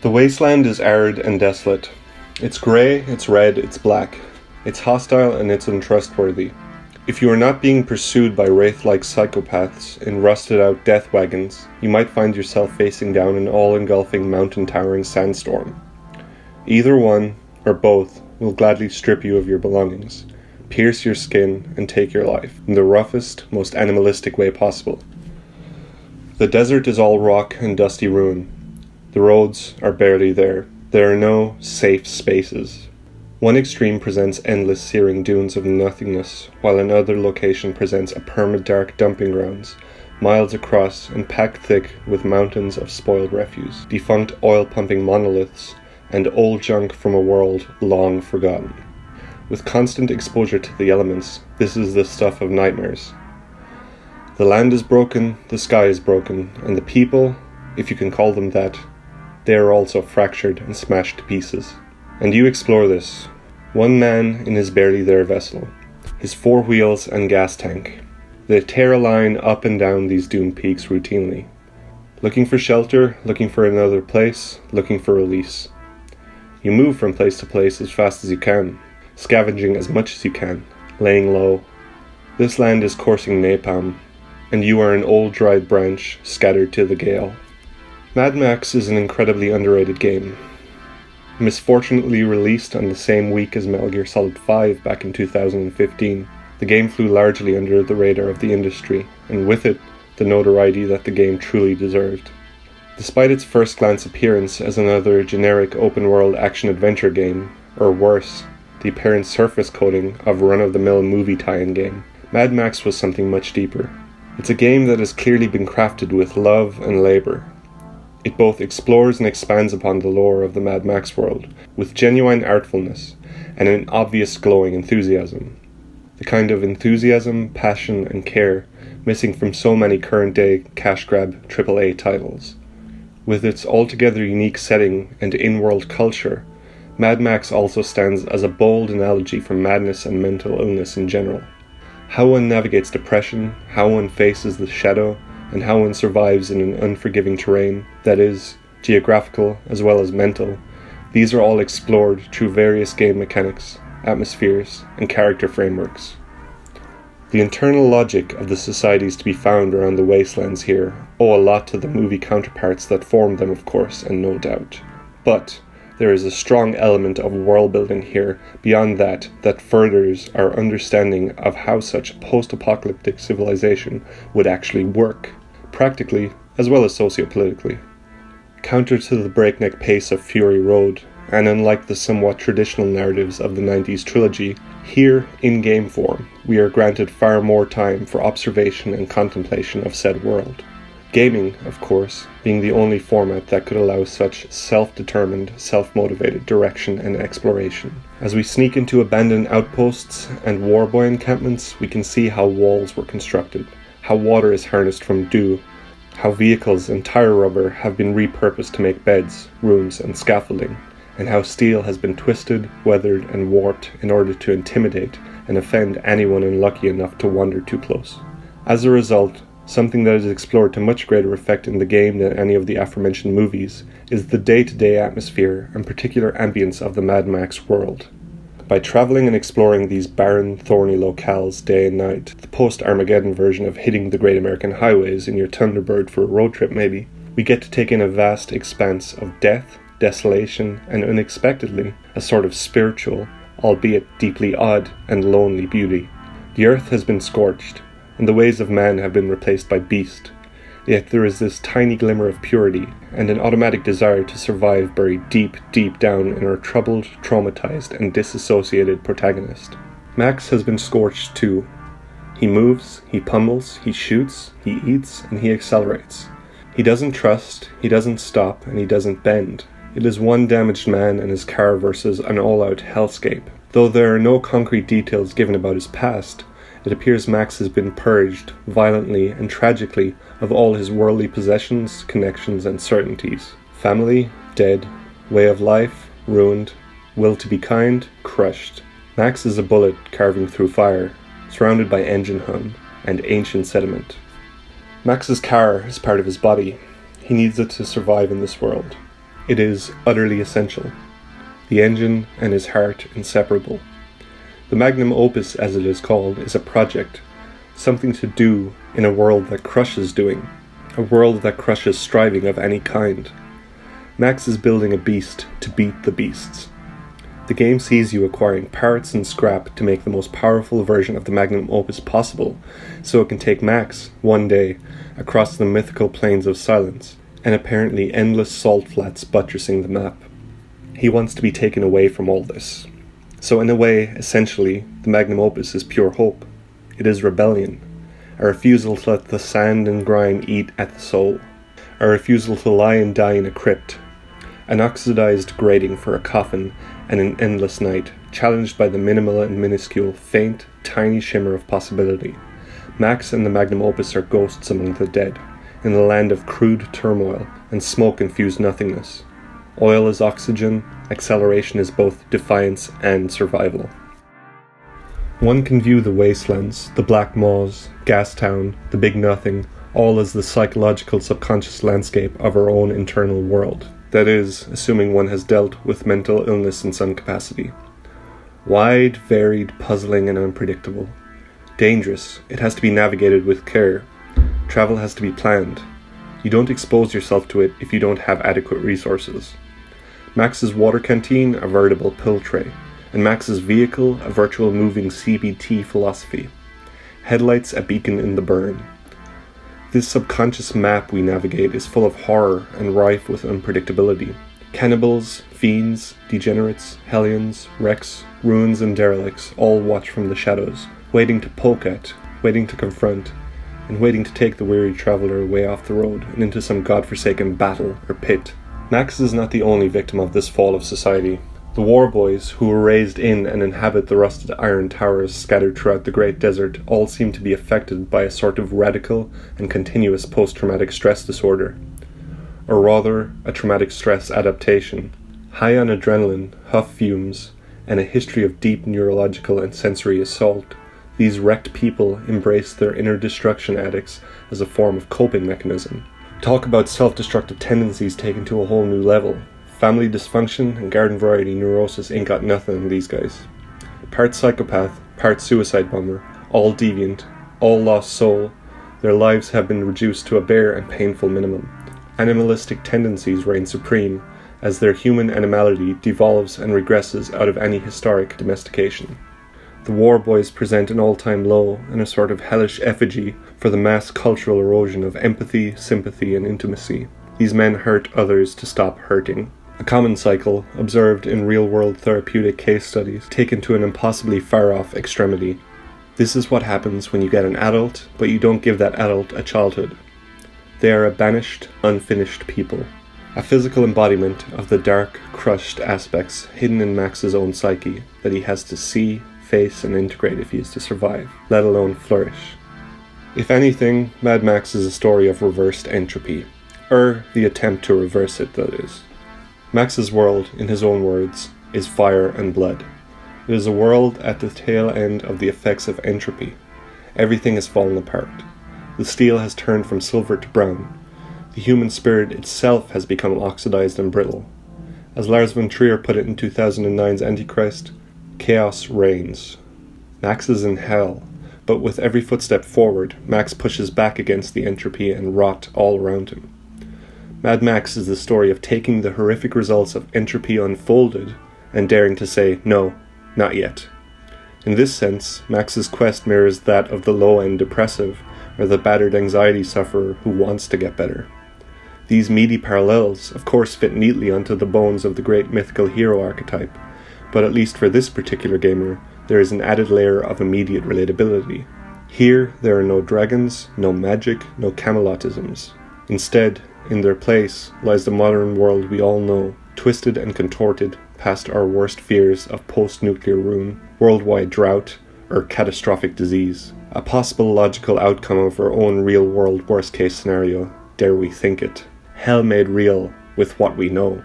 The wasteland is arid and desolate. It's grey, it's red, it's black. It's hostile and it's untrustworthy. If you are not being pursued by wraith-like psychopaths in rusted-out death wagons, you might find yourself facing down an all-engulfing mountain-towering sandstorm. Either one, or both, will gladly strip you of your belongings, pierce your skin, and take your life, in the roughest, most animalistic way possible. The desert is all rock and dusty ruin. The roads are barely there. There are no safe spaces. One extreme presents endless searing dunes of nothingness, while another location presents a perma-dark dumping grounds, miles across and packed thick with mountains of spoiled refuse, defunct oil-pumping monoliths, and old junk from a world long forgotten. With constant exposure to the elements, this is the stuff of nightmares. The land is broken, the sky is broken, and the people, if you can call them that, they are also fractured and smashed to pieces. And you explore this. One man in his barely there vessel, his 4 wheels and gas tank. They tear a line up and down these dune peaks routinely. Looking for shelter, looking for another place, looking for release. You move from place to place as fast as you can, scavenging as much as you can, laying low. This land is coursing napalm, and you are an old dried branch scattered to the gale. Mad Max is an incredibly underrated game. Misfortunately released on the same week as Metal Gear Solid 5 back in 2015, the game flew largely under the radar of the industry, and with it, the notoriety that the game truly deserved. Despite its first glance appearance as another generic open-world action-adventure game, or worse, the apparent surface coating of run-of-the-mill movie tie-in game, Mad Max was something much deeper. It's a game that has clearly been crafted with love and labour. It both explores and expands upon the lore of the Mad Max world, with genuine artfulness and an obvious glowing enthusiasm. The kind of enthusiasm, passion and care missing from so many current-day cash-grab AAA titles. With its altogether unique setting and in-world culture, Mad Max also stands as a bold analogy for madness and mental illness in general. How one navigates depression, how one faces the shadow, and how one survives in an unforgiving terrain that is geographical as well as mental, these are all explored through various game mechanics, atmospheres, and character frameworks. The internal logic of the societies to be found around the wastelands here owe a lot to the movie counterparts that formed them, of course, and no doubt. But there is a strong element of world building here beyond that furthers our understanding of how such a post-apocalyptic civilization would actually work, practically as well as sociopolitically. Counter to the breakneck pace of Fury Road, and unlike the somewhat traditional narratives of the 90s trilogy, here, in game form, we are granted far more time for observation and contemplation of said world. Gaming, of course, being the only format that could allow such self-determined, self-motivated direction and exploration. As we sneak into abandoned outposts and warboy encampments, we can see how walls were constructed, how water is harnessed from dew, how vehicles and tire rubber have been repurposed to make beds, rooms, and scaffolding, and how steel has been twisted, weathered, and warped in order to intimidate and offend anyone unlucky enough to wander too close. As a result, something that is explored to much greater effect in the game than any of the aforementioned movies is the day-to-day atmosphere and particular ambience of the Mad Max world. By travelling and exploring these barren, thorny locales day and night, the post-Armageddon version of hitting the Great American Highways in your Thunderbird for a road trip maybe, we get to take in a vast expanse of death, desolation, and unexpectedly, a sort of spiritual, albeit deeply odd and lonely beauty. The earth has been scorched, and the ways of man have been replaced by beast, yet there is this tiny glimmer of purity, and an automatic desire to survive buried deep, deep down in our troubled, traumatized, and disassociated protagonist. Max has been scorched too. He moves, he pummels, he shoots, he eats, and he accelerates. He doesn't trust, he doesn't stop, and he doesn't bend. It is one damaged man and his car versus an all-out hellscape. Though there are no concrete details given about his past, it appears Max has been purged, violently and tragically, of all his worldly possessions, connections, and certainties. Family, dead. Way of life, ruined. Will to be kind, crushed. Max is a bullet carving through fire, surrounded by engine hum and ancient sediment. Max's car is part of his body. He needs it to survive in this world. It is utterly essential. The engine and his heart inseparable. The magnum opus, as it is called, is a project, something to do in a world that crushes doing, a world that crushes striving of any kind. Max is building a beast to beat the beasts. The game sees you acquiring parts and scrap to make the most powerful version of the magnum opus possible, so it can take Max, one day, across the mythical plains of silence, and apparently endless salt flats buttressing the map. He wants to be taken away from all this. So in a way, essentially, the magnum opus is pure hope. It is rebellion, a refusal to let the sand and grime eat at the soul, a refusal to lie and die in a crypt, an oxidized grating for a coffin and an endless night, challenged by the minimal and minuscule, faint, tiny shimmer of possibility. Max and the magnum opus are ghosts among the dead, in the land of crude turmoil and smoke-infused nothingness. Oil is oxygen, acceleration is both defiance and survival. One can view the wastelands, the black maws, Gastown, the big nothing, all as the psychological subconscious landscape of our own internal world. That is, assuming one has dealt with mental illness in some capacity. Wide, varied, puzzling and unpredictable. Dangerous, it has to be navigated with care. Travel has to be planned. You don't expose yourself to it if you don't have adequate resources. Max's water canteen, a veritable pill tray, and Max's vehicle, a virtual moving CBT philosophy. Headlights, a beacon in the burn. This subconscious map we navigate is full of horror and rife with unpredictability. Cannibals, fiends, degenerates, hellions, wrecks, ruins and derelicts all watch from the shadows, waiting to poke at, waiting to confront, and waiting to take the weary traveller away off the road and into some godforsaken battle or pit. Max is not the only victim of this fall of society. The war boys, who were raised in and inhabit the rusted iron towers scattered throughout the great desert, all seem to be affected by a sort of radical and continuous post-traumatic stress disorder. Or rather, a traumatic stress adaptation. High on adrenaline, huff fumes, and a history of deep neurological and sensory assault, these wrecked people embrace their inner destruction addicts as a form of coping mechanism. Talk about self-destructive tendencies taken to a whole new level. Family dysfunction and garden variety neurosis ain't got nothing on these guys. Part psychopath, part suicide bomber, all deviant, all lost soul, their lives have been reduced to a bare and painful minimum. Animalistic tendencies reign supreme as their human animality devolves and regresses out of any historic domestication. The war boys present an all-time low and a sort of hellish effigy for the mass cultural erosion of empathy, sympathy, and intimacy. These men hurt others to stop hurting. A common cycle observed in real-world therapeutic case studies taken to an impossibly far-off extremity. This is what happens when you get an adult, but you don't give that adult a childhood. They are a banished, unfinished people. A physical embodiment of the dark, crushed aspects hidden in Max's own psyche that he has to see, face, and integrate if he is to survive, let alone flourish. If anything, Mad Max is a story of reversed entropy, or the attempt to reverse it, that is. Max's world, in his own words, is fire and blood. It is a world at the tail end of the effects of entropy. Everything has fallen apart. The steel has turned from silver to brown. The human spirit itself has become oxidized and brittle. As Lars von Trier put it in 2009's Antichrist, chaos reigns. Max is in hell, but with every footstep forward, Max pushes back against the entropy and rot all around him. Mad Max is the story of taking the horrific results of entropy unfolded and daring to say, no, not yet. In this sense, Max's quest mirrors that of the low-end depressive or the battered anxiety sufferer who wants to get better. These meaty parallels, of course, fit neatly onto the bones of the great mythical hero archetype, but at least for this particular gamer, there is an added layer of immediate relatability. Here, there are no dragons, no magic, no Camelotisms. Instead, in their place lies the modern world we all know, twisted and contorted past our worst fears of post-nuclear ruin, worldwide drought, or catastrophic disease. A possible logical outcome of our own real-world worst-case scenario, dare we think it. Hell made real with what we know.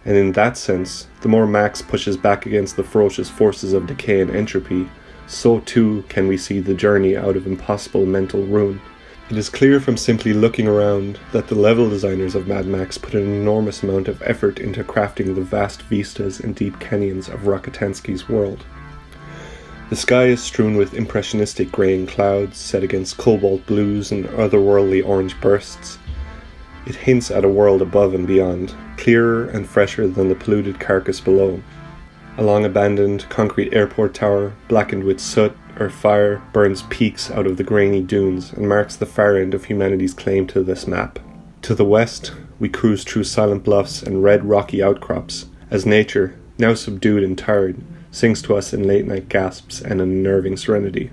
And in that sense, the more Max pushes back against the ferocious forces of decay and entropy, so too can we see the journey out of impossible mental ruin, It is clear from simply looking around that the level designers of Mad Max put an enormous amount of effort into crafting the vast vistas and deep canyons of Rakitansky's world. The sky is strewn with impressionistic greying clouds set against cobalt blues and otherworldly orange bursts. It hints at a world above and beyond, clearer and fresher than the polluted carcass below. A long abandoned concrete airport tower, blackened with soot or fire, burns peaks out of the grainy dunes and marks the far end of humanity's claim to this map. To the west, we cruise through silent bluffs and red rocky outcrops, as nature, now subdued and tired, sings to us in late-night gasps and an unnerving serenity.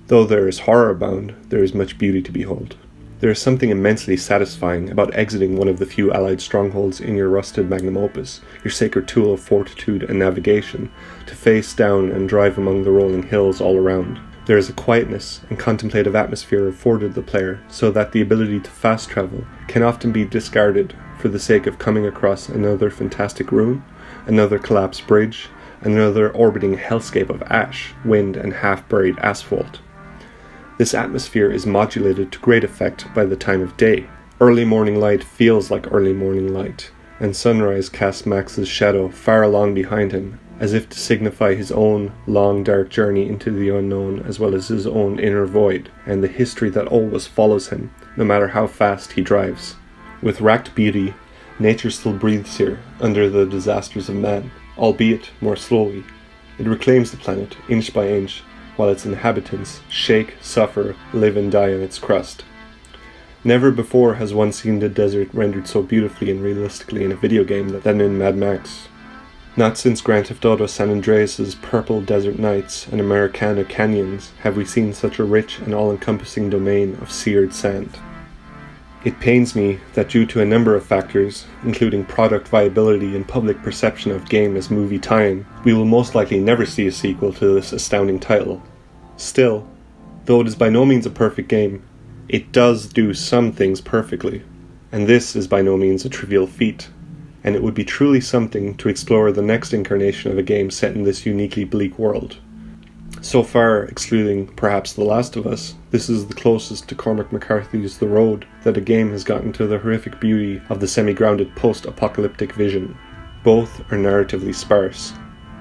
Though there is horror abound, there is much beauty to behold. There is something immensely satisfying about exiting one of the few allied strongholds in your rusted magnum opus, your sacred tool of fortitude and navigation, to face down and drive among the rolling hills all around. There is a quietness and contemplative atmosphere afforded the player, so that the ability to fast travel can often be discarded for the sake of coming across another fantastic ruin, another collapsed bridge, another orbiting hellscape of ash, wind, and half-buried asphalt. This atmosphere is modulated to great effect by the time of day. Early morning light feels like early morning light, and sunrise casts Max's shadow far along behind him, as if to signify his own long dark journey into the unknown, as well as his own inner void, and the history that always follows him, no matter how fast he drives. With racked beauty, nature still breathes here, under the disasters of man, albeit more slowly. It reclaims the planet, inch by inch, while its inhabitants shake, suffer, live and die on its crust. Never before has one seen the desert rendered so beautifully and realistically in a video game than in Mad Max. Not since Grand Theft Auto San Andreas' purple desert nights and Americana canyons have we seen such a rich and all-encompassing domain of seared sand. It pains me that due to a number of factors, including product viability and public perception of game as movie tie-in, we will most likely never see a sequel to this astounding title. Still, though it is by no means a perfect game, it does do some things perfectly, and this is by no means a trivial feat, and it would be truly something to explore the next incarnation of a game set in this uniquely bleak world. So far, excluding perhaps The Last of Us, this is the closest to Cormac McCarthy's The Road that a game has gotten to the horrific beauty of the semi-grounded post-apocalyptic vision. Both are narratively sparse.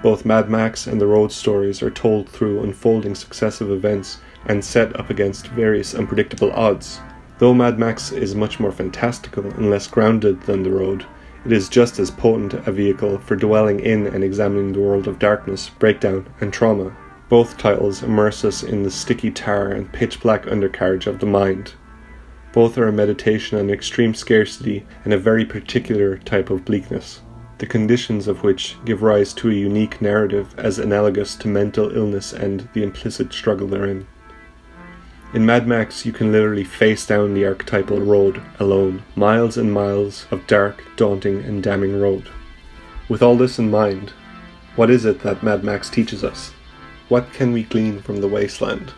Both Mad Max and The Road stories are told through unfolding successive events and set up against various unpredictable odds. Though Mad Max is much more fantastical and less grounded than The Road, it is just as potent a vehicle for dwelling in and examining the world of darkness, breakdown, and trauma. Both titles immerse us in the sticky tar and pitch-black undercarriage of the mind. Both are a meditation on extreme scarcity and a very particular type of bleakness, the conditions of which give rise to a unique narrative as analogous to mental illness and the implicit struggle therein. In Mad Max, you can literally face down the archetypal road alone, miles and miles of dark, daunting, and damning road. With all this in mind, what is it that Mad Max teaches us? What can we glean from the wasteland?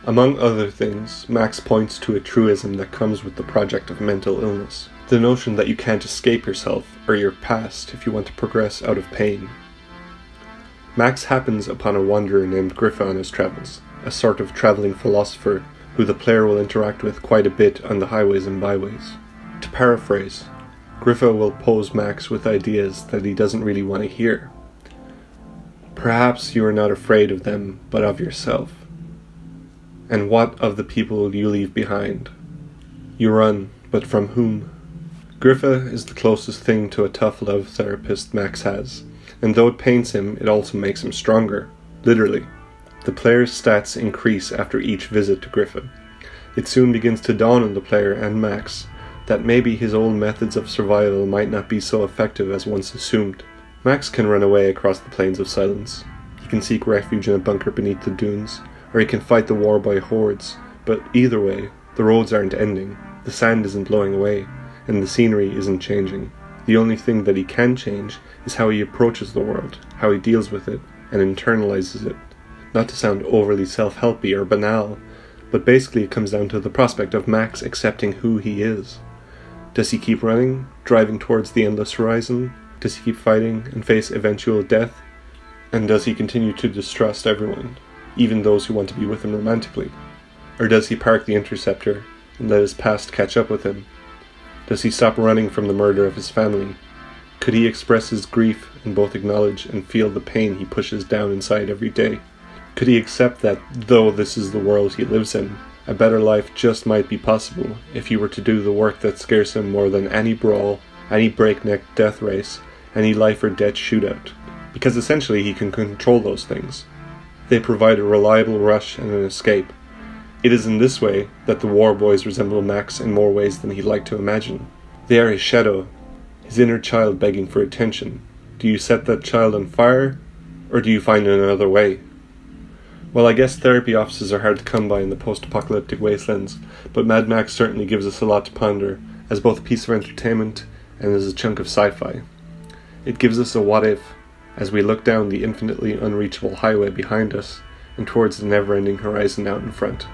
Among other things, Max points to a truism that comes with the project of mental illness. The notion that you can't escape yourself or your past if you want to progress out of pain. Max happens upon a wanderer named Griffa on his travels, a sort of travelling philosopher who the player will interact with quite a bit on the highways and byways. To paraphrase, Griffa will pose Max with ideas that he doesn't really want to hear. Perhaps you are not afraid of them, but of yourself. And what of the people you leave behind? You run, but from whom? Griffa is the closest thing to a tough love therapist Max has, and though it pains him, it also makes him stronger, literally. The player's stats increase after each visit to Griffa. It soon begins to dawn on the player and Max that maybe his old methods of survival might not be so effective as once assumed. Max can run away across the plains of silence. He can seek refuge in a bunker beneath the dunes, or he can fight the war by hordes, but either way, the roads aren't ending, the sand isn't blowing away, and the scenery isn't changing. The only thing that he can change is how he approaches the world, how he deals with it, and internalizes it. Not to sound overly self-helpy or banal, but basically it comes down to the prospect of Max accepting who he is. Does he keep running, driving towards the endless horizon? Does he keep fighting and face eventual death? And does he continue to distrust everyone, even those who want to be with him romantically? Or does he park the interceptor and let his past catch up with him? Does he stop running from the murder of his family? Could he express his grief and both acknowledge and feel the pain he pushes down inside every day? Could he accept that, though this is the world he lives in, a better life just might be possible if he were to do the work that scares him more than any brawl, any breakneck death race, any life or death shootout? Because essentially he can control those things. They provide a reliable rush and an escape. It is in this way that the war boys resemble Max in more ways than he'd like to imagine. They are his shadow, his inner child begging for attention. Do you set that child on fire, or do you find another way? Well, I guess therapy offices are hard to come by in the post-apocalyptic wastelands, but Mad Max certainly gives us a lot to ponder, as both a piece of entertainment and as a chunk of sci-fi. It gives us a what-if, as we look down the infinitely unreachable highway behind us and towards the never-ending horizon out in front.